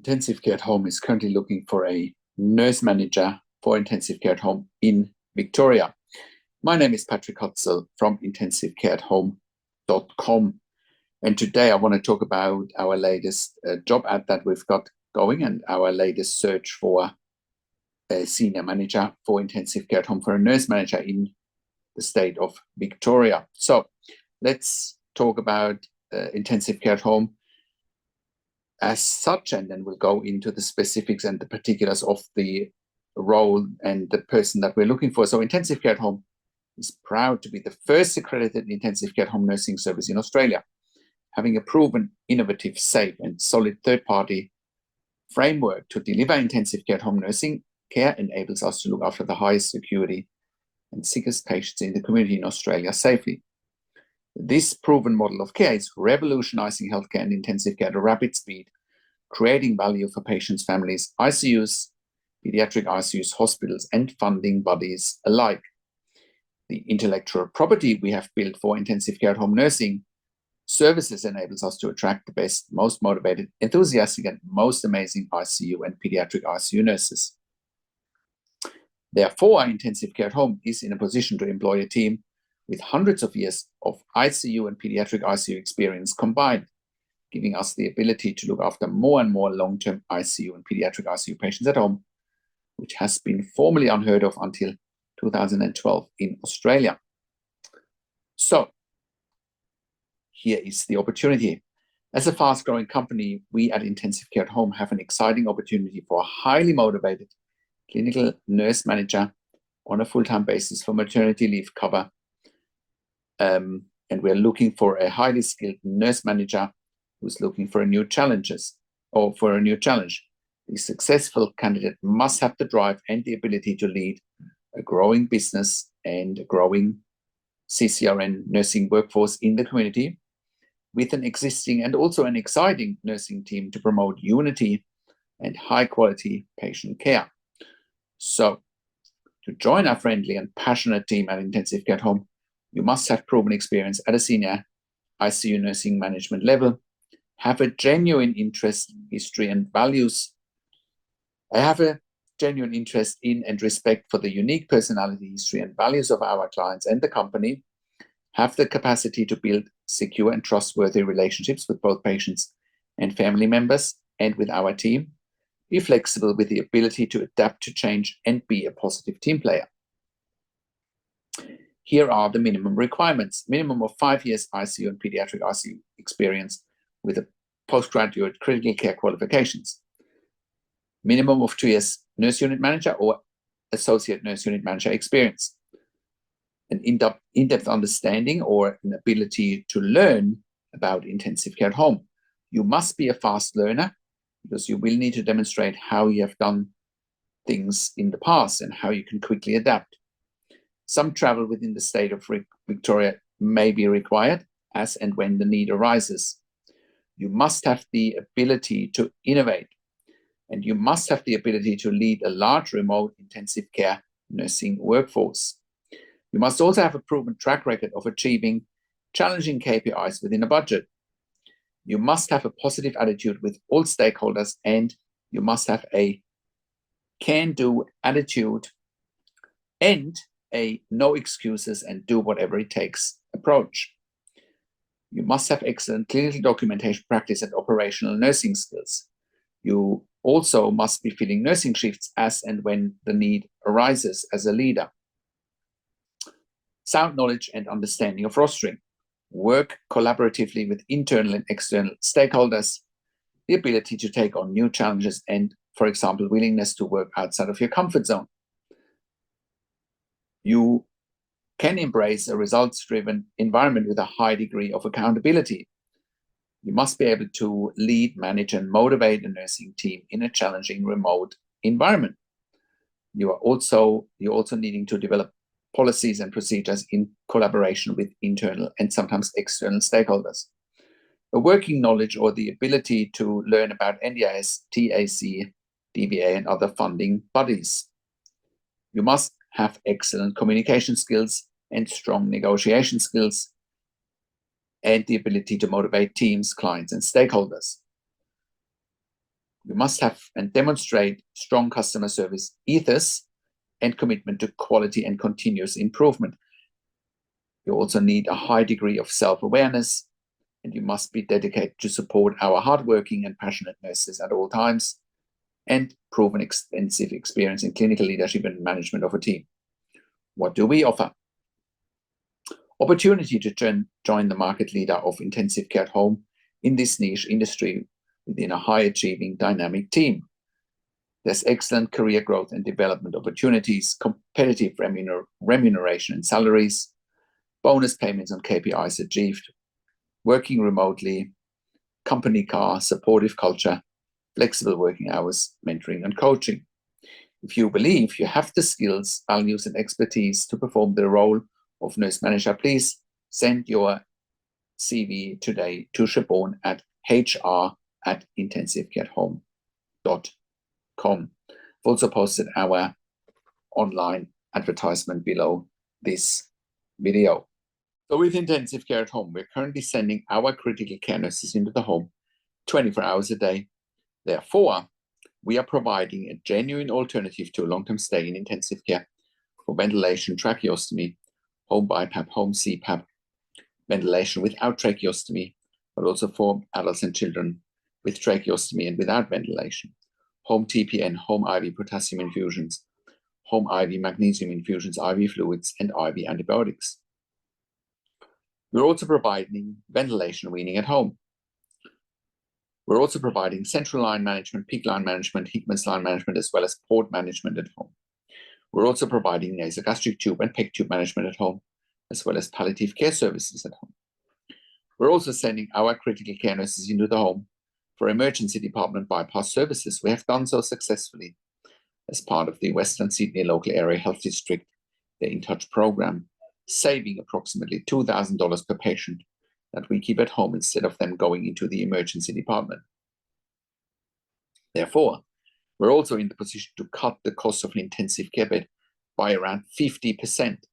intensive care at home is currently looking for a nurse manager for intensive care at home in Victoria. My name is Patrick Hutzel from intensivecareathome.com. And today I want to talk about our latest job ad that we've got going and our latest search for a senior manager for intensive care at home, for a nurse manager in the state of Victoria. So let's talk about intensive care at home as such, and then we'll go into the specifics and the particulars of the role and the person that we're looking for. So intensive care at home is proud to be the first accredited intensive care at home nursing service in Australia, having a proven, innovative, safe and solid third-party framework to deliver intensive care at home nursing care enables us to look after the highest security and sickest patients in the community in Australia safely. This proven model of care is revolutionizing healthcare and intensive care at a rapid speed, creating value for patients, families, ICUs, pediatric ICUs, hospitals, and funding bodies alike. The intellectual property we have built for intensive care at home nursing services enables us to attract the best, most motivated, enthusiastic, and most amazing ICU and pediatric ICU nurses. Therefore, intensive care at home is in a position to employ a team with hundreds of years of ICU and pediatric ICU experience combined, giving us the ability to look after more and more long-term ICU and pediatric ICU patients at home, which has been formerly unheard of until 2012 in Australia. So, here is the opportunity. As a fast-growing company, we at Intensive Care at Home have an exciting opportunity for a highly motivated clinical nurse manager on a full-time basis for maternity leave cover. And we're looking for a highly skilled nurse manager who's looking for a challenge. The successful candidate must have the drive and the ability to lead a growing business and a growing CCRN nursing workforce in the community, with an existing and also an exciting nursing team to promote unity and high-quality patient care. So, to join our friendly and passionate team at Intensive Care at Home, you must have proven experience at a senior ICU nursing management level, have a genuine interest, history, and values. I have a genuine interest in and respect for the unique personality, history, and values of our clients and the company, have the capacity to build secure and trustworthy relationships with both patients and family members and with our team, be flexible with the ability to adapt to change and be a positive team player. Here are the minimum requirements. Minimum of 5 years ICU and pediatric ICU experience with a postgraduate critical care qualifications. Minimum of 2 years nurse unit manager or associate nurse unit manager experience. An in-depth understanding or an ability to learn about intensive care at home. You must be a fast learner because you will need to demonstrate how you have done things in the past and how you can quickly adapt. Some travel within the state of Victoria may be required as and when the need arises. You must have the ability to innovate, and you must have the ability to lead a large remote intensive care nursing workforce. You must also have a proven track record of achieving challenging KPIs within a budget. You must have a positive attitude with all stakeholders, and you must have a can-do attitude and a no excuses and do whatever it takes approach. You must have excellent clinical documentation practice and operational nursing skills. You also must be filling nursing shifts as and when the need arises as a leader. Sound knowledge and understanding of rostering. Work collaboratively with internal and external stakeholders. The ability to take on new challenges and, for example, willingness to work outside of your comfort zone. You can embrace a results-driven environment with a high degree of accountability. You must be able to lead, manage, and motivate a nursing team in a challenging remote environment. You're also needing to develop policies and procedures in collaboration with internal and sometimes external stakeholders. A working knowledge or the ability to learn about NDIS, TAC, DVA, and other funding bodies. You must have excellent communication skills and strong negotiation skills, and the ability to motivate teams, clients, and stakeholders. You must have and demonstrate strong customer service ethos and commitment to quality and continuous improvement. You also need a high degree of self-awareness, and you must be dedicated to support our hardworking and passionate nurses at all times, and proven extensive experience in clinical leadership and management of a team. What do we offer? Opportunity to join the market leader of intensive care at home in this niche industry within a high-achieving dynamic team. There's excellent career growth and development opportunities, competitive remuneration and salaries, bonus payments on KPIs achieved, working remotely, company car, supportive culture, flexible working hours, mentoring and coaching. If you believe you have the skills, values and expertise to perform the role of nurse manager, please send your CV today to Siobhan at hr@intensivecareathome.com. I've also posted our online advertisement below this video. So with intensive care at home, we're currently sending our critical care nurses into the home 24 hours a day. Therefore, we are providing a genuine alternative to a long-term stay in intensive care for ventilation, tracheostomy, home BiPAP, home CPAP, ventilation without tracheostomy, but also for adults and children with tracheostomy and without ventilation, home TPN, home IV potassium infusions, home IV magnesium infusions, IV fluids, and IV antibiotics. We're also providing ventilation weaning at home. We're also providing central line management, peak line management, Hickman's line management, as well as port management at home. We're also providing nasogastric tube and PEG tube management at home, as well as palliative care services at home. We're also sending our critical care nurses into the home for emergency department bypass services. We have done so successfully as part of the Western Sydney Local Area Health District, the In Touch program, saving approximately $2,000 per patient that we keep at home instead of them going into the emergency department. Therefore, we're also in the position to cut the cost of an intensive care bed by around 50%.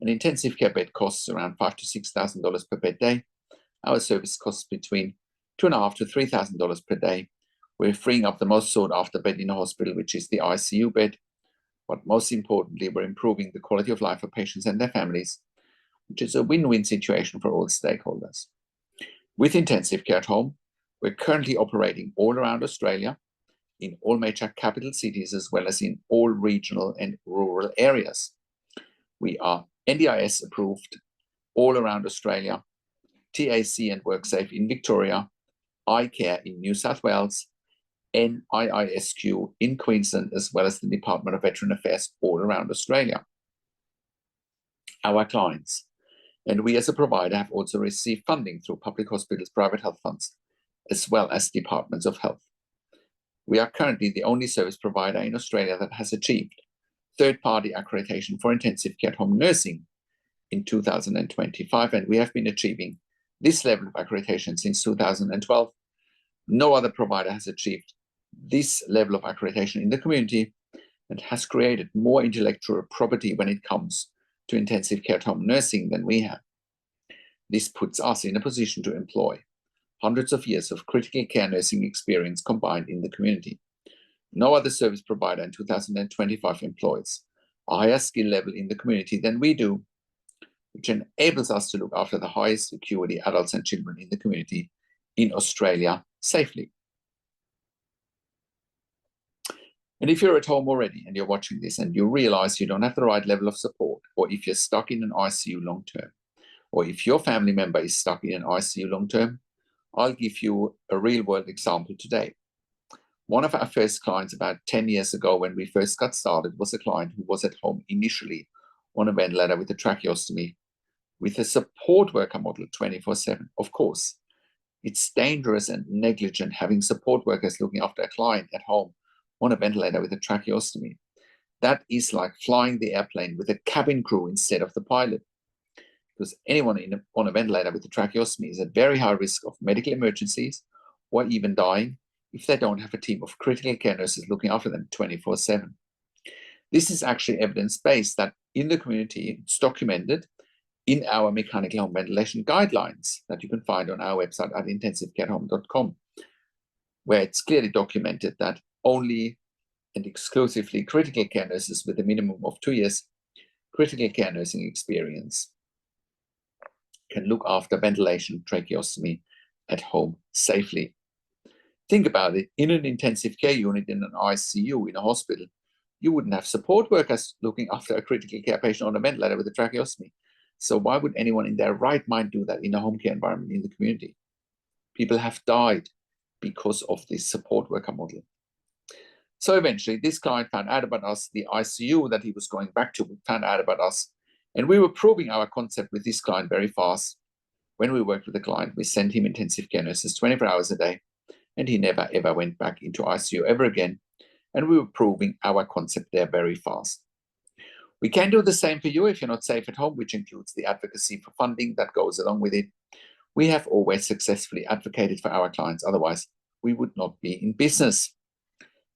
An intensive care bed costs around $5,000 to $6,000 per bed day. Our service costs between $2,500 to $3,000 per day. We're freeing up the most sought after bed in a hospital, which is the ICU bed. But most importantly, we're improving the quality of life for patients and their families, which is a win-win situation for all stakeholders. With intensive care at home, we're currently operating all around Australia, in all major capital cities, as well as in all regional and rural areas. We are NDIS approved all around Australia, TAC and WorkSafe in Victoria, iCare in New South Wales, NIISQ in Queensland, as well as the Department of Veteran Affairs all around Australia. Our clients, and we as a provider, have also received funding through public hospitals, private health funds, as well as departments of health. We are currently the only service provider in Australia that has achieved third-party accreditation for intensive care at home nursing in 2025, and we have been achieving this level of accreditation since 2012. No other provider has achieved this level of accreditation in the community and has created more intellectual property when it comes to intensive care at home nursing than we have. This puts us in a position to employ hundreds of years of critical care nursing experience combined in the community. No other service provider in 2025 employs a higher skill level in the community than we do, which enables us to look after the highest acuity adults and children in the community in Australia safely. And if you're at home already and you're watching this and you realize you don't have the right level of support, or if you're stuck in an ICU long term, or if your family member is stuck in an ICU long term, I'll give you a real world example today. One of our first clients about 10 years ago when we first got started was a client who was at home initially on a ventilator with a tracheostomy with a support worker model 24/7. Of course, it's dangerous and negligent having support workers looking after a client at home on a ventilator with a tracheostomy. That is like flying the airplane with a cabin crew instead of the pilot, because anyone on a ventilator with a tracheostomy is at very high risk of medical emergencies or even dying if they don't have a team of critical care nurses looking after them 24/7. This is actually evidence-based that in the community, it's documented in our mechanical home ventilation guidelines that you can find on our website at intensivecarehome.com. where it's clearly documented that only and exclusively critical care nurses with a minimum of 2 years critical care nursing experience can look after ventilation tracheostomy at home safely. Think about it. In an intensive care unit in an ICU in a hospital, you wouldn't have support workers looking after a critical care patient on a ventilator with a tracheostomy. So why would anyone in their right mind do that in a home care environment in the community? People have died because of this support worker model. So eventually, this client found out about us, the ICU that he was going back to found out about us, and we were proving our concept with this client very fast. When we worked with the client, we sent him intensive care nurses 24 hours a day, and he never ever went back into ICU ever again, and we were proving our concept there very fast. We can do the same for you if you're not safe at home, which includes the advocacy for funding that goes along with it. We have always successfully advocated for our clients, otherwise we would not be in business.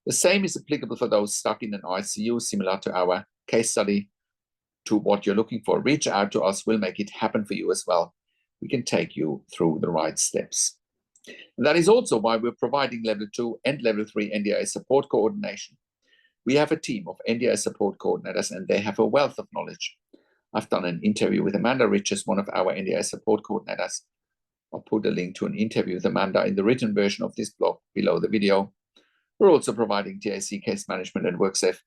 The same is applicable for those stuck in an ICU, similar to our case study. To what you're looking for, reach out to us, we'll make it happen for you as well. We can take you through the right steps. And that is also why we're providing level 2 and level 3 NDI support coordination. We have a team of NDI support coordinators and they have a wealth of knowledge. I've done an interview with Amanda Riches, one of our NDI support coordinators. I'll put a link to an interview with Amanda in the written version of this blog below the video. We're also providing TAC case management and WorkSafe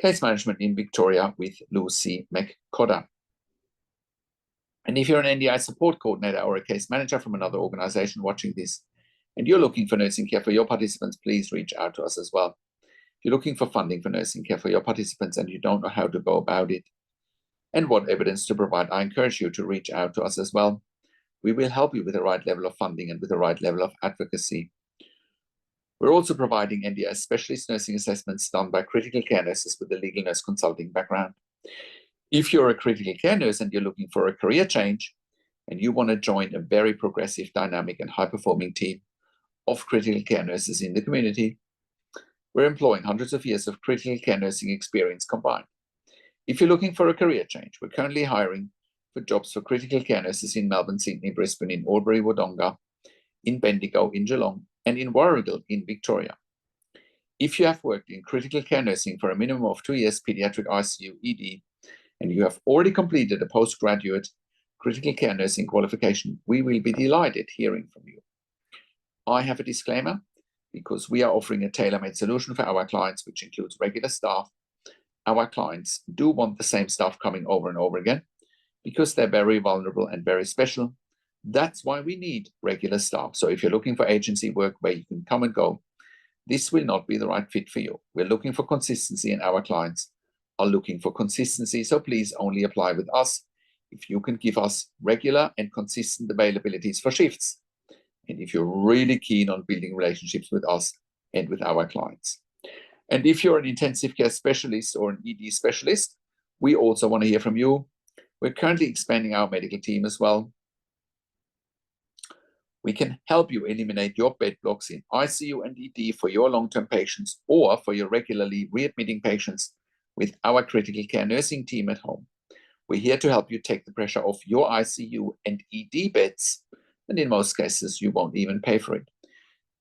case management in Victoria with Lucy McCodder. And if you're an NDI support coordinator or a case manager from another organization watching this, and you're looking for nursing care for your participants, please reach out to us as well. If you're looking for funding for nursing care for your participants and you don't know how to go about it and what evidence to provide, I encourage you to reach out to us as well. We will help you with the right level of funding and with the right level of advocacy. We're also providing NDI specialist nursing assessments done by critical care nurses with a legal nurse consulting background. If you're a critical care nurse and you're looking for a career change and you want to join a very progressive, dynamic and high-performing team of critical care nurses in the community, we're employing hundreds of years of critical care nursing experience combined. If you're looking for a career change, we're currently hiring for jobs for critical care nurses in Melbourne, Sydney, Brisbane, in Albury, Wodonga, in Bendigo, in Geelong, and in Warragul in Victoria. If you have worked in critical care nursing for a minimum of 2 years pediatric ICU ED, and you have already completed a postgraduate critical care nursing qualification, we will be delighted hearing from you. I have a disclaimer, because we are offering a tailor-made solution for our clients, which includes regular staff. Our clients do want the same staff coming over and over again, because they're very vulnerable and very special. That's why we need regular staff. So if you're looking for agency work where you can come and go, this will not be the right fit for you. We're looking for consistency and our clients are looking for consistency. So please only apply with us if you can give us regular and consistent availabilities for shifts. And if you're really keen on building relationships with us and with our clients. And if you're an intensive care specialist or an ED specialist, we also want to hear from you. We're currently expanding our medical team as well. We can help you eliminate your bed blocks in ICU and ED for your long-term patients or for your regularly readmitting patients with our critical care nursing team at home. We're here to help you take the pressure off your ICU and ED beds, and in most cases, you won't even pay for it.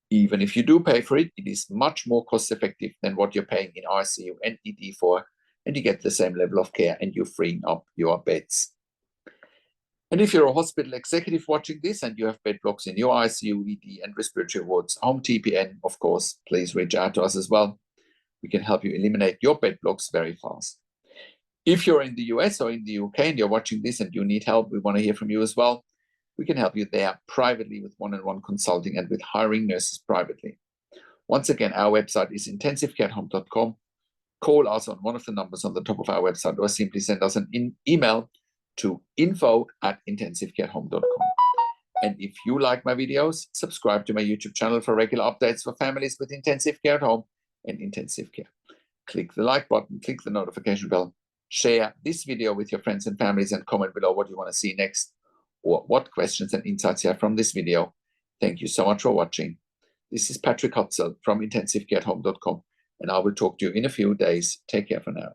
Even if you do pay for it, it is much more cost-effective than what you're paying in ICU and ED for, and you get the same level of care and you're freeing up your beds. And if you're a hospital executive watching this and you have bed blocks in your ICU, ED, and respiratory wards, home TPN, of course, please reach out to us as well. We can help you eliminate your bed blocks very fast. If you're in the US or in the UK and you're watching this and you need help, we want to hear from you as well. We can help you there privately with one-on-one consulting and with hiring nurses privately. Once again, our website is intensivecareathome.com. Call us on one of the numbers on the top of our website or simply send us an email to info@intensivecareathome.com. And if you like my videos, subscribe to my YouTube channel for regular updates for families with intensive care at home and intensive care. Click the like button, click the notification bell, share this video with your friends and families, and comment below what you want to see next or what questions and insights you have from this video. Thank you so much for watching. This is Patrick Hutzel from intensivecareathome.com, and I will talk to you in a few days. Take care for now.